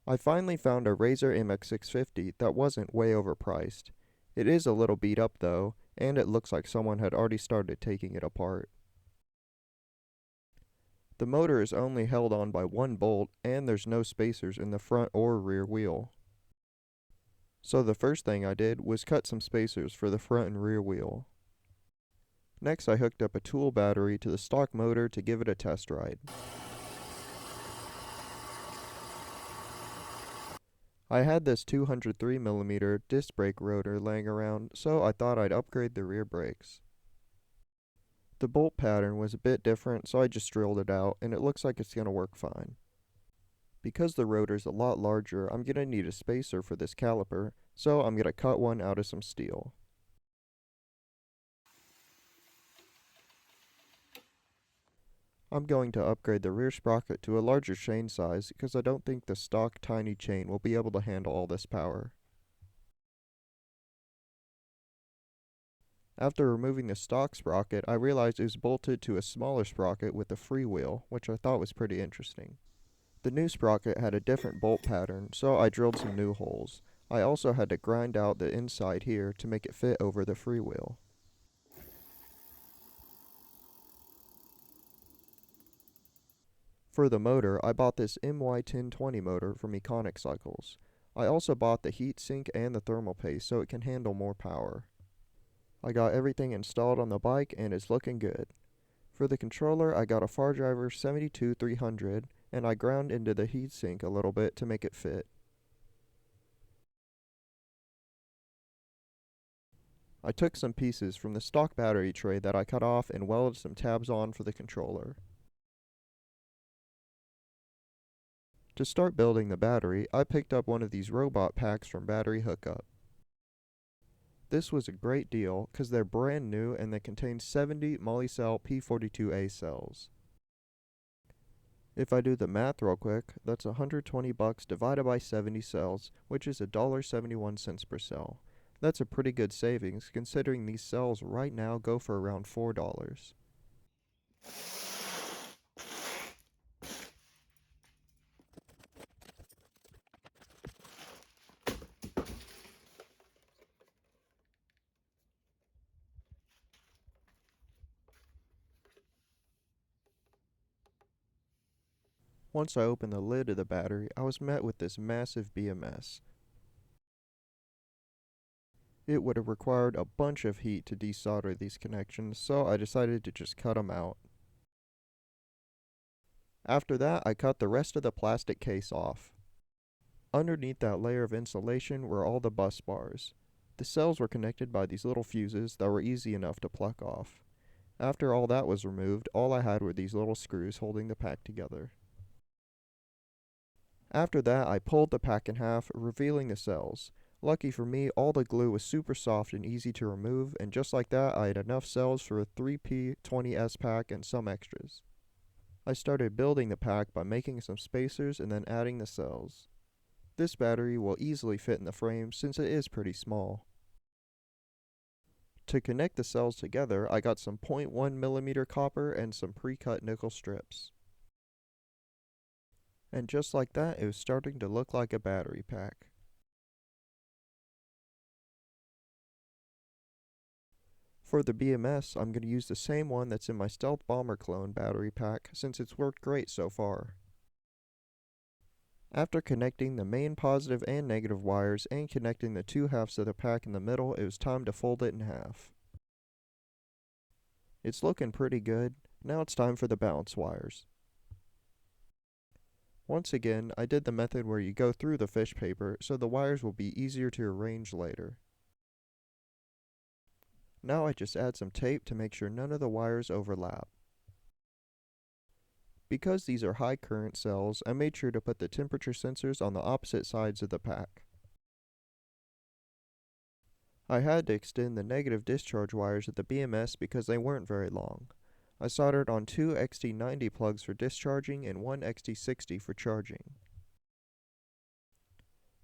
I finally found a Razer MX650 that wasn't way overpriced. It is a little beat up though, and it looks like someone had already started taking it apart. The motor is only held on by one bolt, and there's no spacers in the front or rear wheel. So the first thing I did was cut some spacers for the front and rear wheel. Next I hooked up a tool battery to the stock motor to give it a test ride. I had this 203mm disc brake rotor laying around, so I thought I'd upgrade the rear brakes. The bolt pattern was a bit different, so I just drilled it out, and it looks like it's going to work fine. Because the rotor's a lot larger, I'm going to need a spacer for this caliper, so I'm going to cut one out of some steel. I'm going to upgrade the rear sprocket to a larger chain size because I don't think the stock tiny chain will be able to handle all this power. After removing the stock sprocket, I realized it was bolted to a smaller sprocket with a freewheel, which I thought was pretty interesting. The new sprocket had a different bolt pattern, so I drilled some new holes. I also had to grind out the inside here to make it fit over the freewheel. For the motor, I bought this MY1020 motor from Econic Cycles. I also bought the heatsink and the thermal paste so it can handle more power. I got everything installed on the bike and it's looking good. For the controller, I got a Fardriver 72300 and I ground into the heatsink a little bit to make it fit. I took some pieces from the stock battery tray that I cut off and welded some tabs on for the controller. To start building the battery, I picked up one of these robot packs from Battery Hookup. This was a great deal because they're brand new and they contain 70 Molicel P42A cells. If I do the math real quick, that's $120 divided by 70 cells, which is $1.71 per cell. That's a pretty good savings considering these cells right now go for around $4. Once I opened the lid of the battery, I was met with this massive BMS. It would have required a bunch of heat to desolder these connections, so I decided to just cut them out. After that, I cut the rest of the plastic case off. Underneath that layer of insulation were all the bus bars. The cells were connected by these little fuses that were easy enough to pluck off. After all that was removed, all I had were these little screws holding the pack together. After that, I pulled the pack in half, revealing the cells. Lucky for me, all the glue was super soft and easy to remove, and just like that, I had enough cells for a 3P20S pack and some extras. I started building the pack by making some spacers and then adding the cells. This battery will easily fit in the frame since it is pretty small. To connect the cells together, I got some 0.1mm copper and some pre-cut nickel strips. And just like that, it was starting to look like a battery pack. For the BMS, I'm going to use the same one that's in my Stealth Bomber clone battery pack since it's worked great so far. After connecting the main positive and negative wires and connecting the two halves of the pack in the middle, it was time to fold it in half. It's looking pretty good. Now it's time for the balance wires. Once again, I did the method where you go through the fish paper so the wires will be easier to arrange later. Now I just add some tape to make sure none of the wires overlap. Because these are high current cells, I made sure to put the temperature sensors on the opposite sides of the pack. I had to extend the negative discharge wires of the BMS because they weren't very long. I soldered on two XT90 plugs for discharging and one XT60 for charging.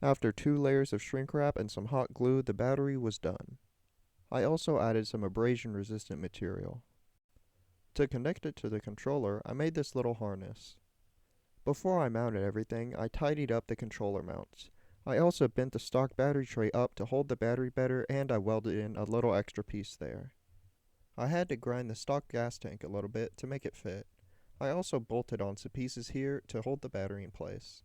After 2 layers of shrink wrap and some hot glue, the battery was done. I also added some abrasion resistant material. To connect it to the controller, I made this little harness. Before I mounted everything, I tidied up the controller mounts. I also bent the stock battery tray up to hold the battery better, and I welded in a little extra piece there. I had to grind the stock gas tank a little bit to make it fit. I also bolted on some pieces here to hold the battery in place.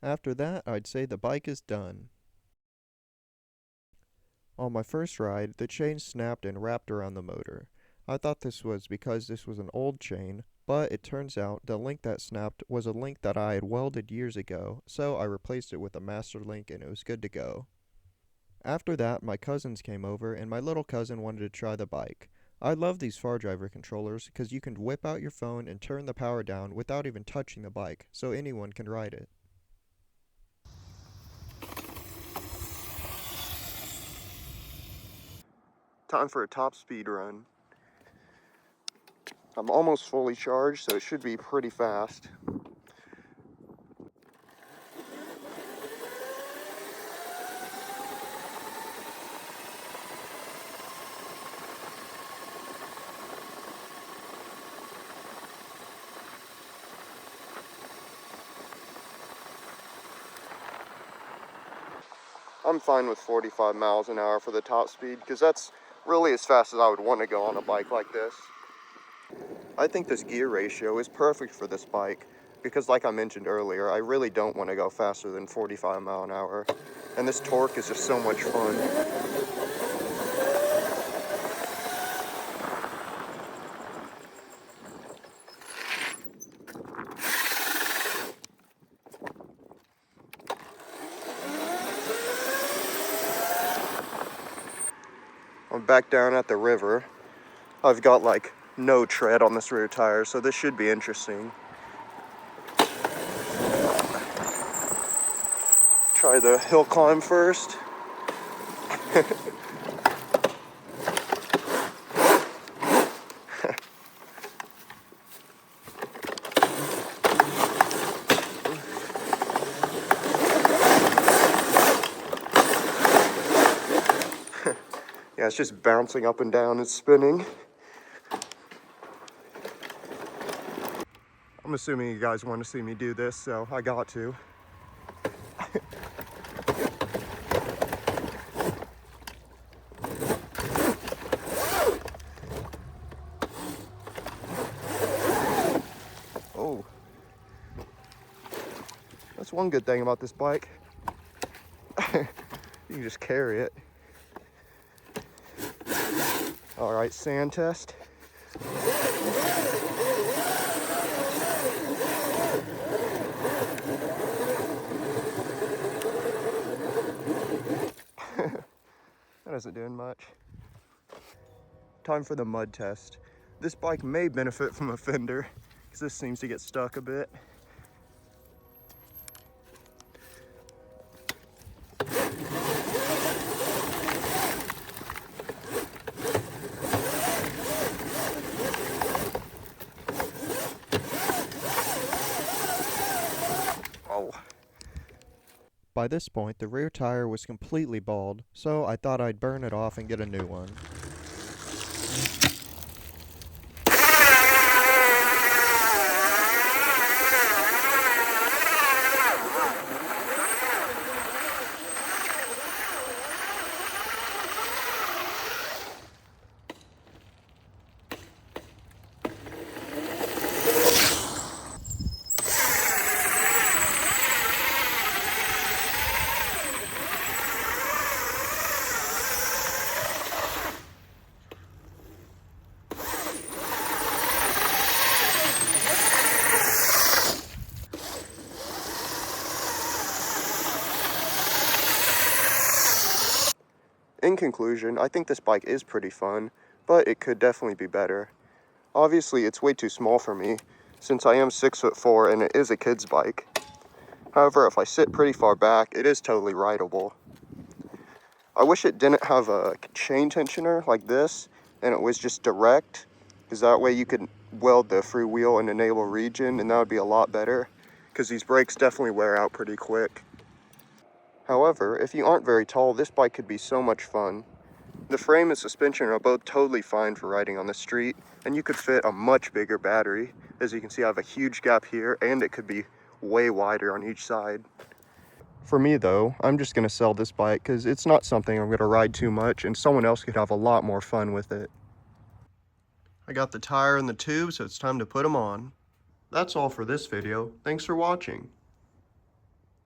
After that, I'd say the bike is done. On my first ride, the chain snapped and wrapped around the motor. I thought this was because this was an old chain, but it turns out the link that snapped was a link that I had welded years ago, so I replaced it with a master link and it was good to go. After that, my cousins came over and my little cousin wanted to try the bike. I love these far driver controllers because you can whip out your phone and turn the power down without even touching the bike, so anyone can ride it. Time for a top speed run. I'm almost fully charged, so it should be pretty fast. I'm fine with 45 miles an hour for the top speed because that's really as fast as I would want to go on a bike like this. I think this gear ratio is perfect for this bike because, like I mentioned earlier, I really don't want to go faster than 45 miles an hour, and this torque is just so much fun. I'm back down at the river. I've got like no tread on this rear tire, so this should be interesting. Try the hill climb first. Yeah, it's just bouncing up and down and spinning. I'm assuming you guys want to see me do this, so I got to. Oh. That's one good thing about this bike. You can just carry it. All right, sand test. That isn't doing much. Time for the mud test. This bike may benefit from a fender because this seems to get stuck a bit. By this point, the rear tire was completely bald, so I thought I'd burn it off and get a new one. In conclusion, I think this bike is pretty fun, but it could definitely be better. Obviously, it's way too small for me, since I am 6'4" and it is a kid's bike. However, if I sit pretty far back, it is totally rideable. I wish it didn't have a chain tensioner like this, and it was just direct, because that way you could weld the freewheel and enable regen, and that would be a lot better, because these brakes definitely wear out pretty quick. However, if you aren't very tall, this bike could be so much fun. The frame and suspension are both totally fine for riding on the street, and you could fit a much bigger battery. As you can see, I have a huge gap here, and it could be way wider on each side. For me though, I'm just going to sell this bike because it's not something I'm going to ride too much, and someone else could have a lot more fun with it. I got the tire and the tube, so it's time to put them on. That's all for this video. Thanks for watching.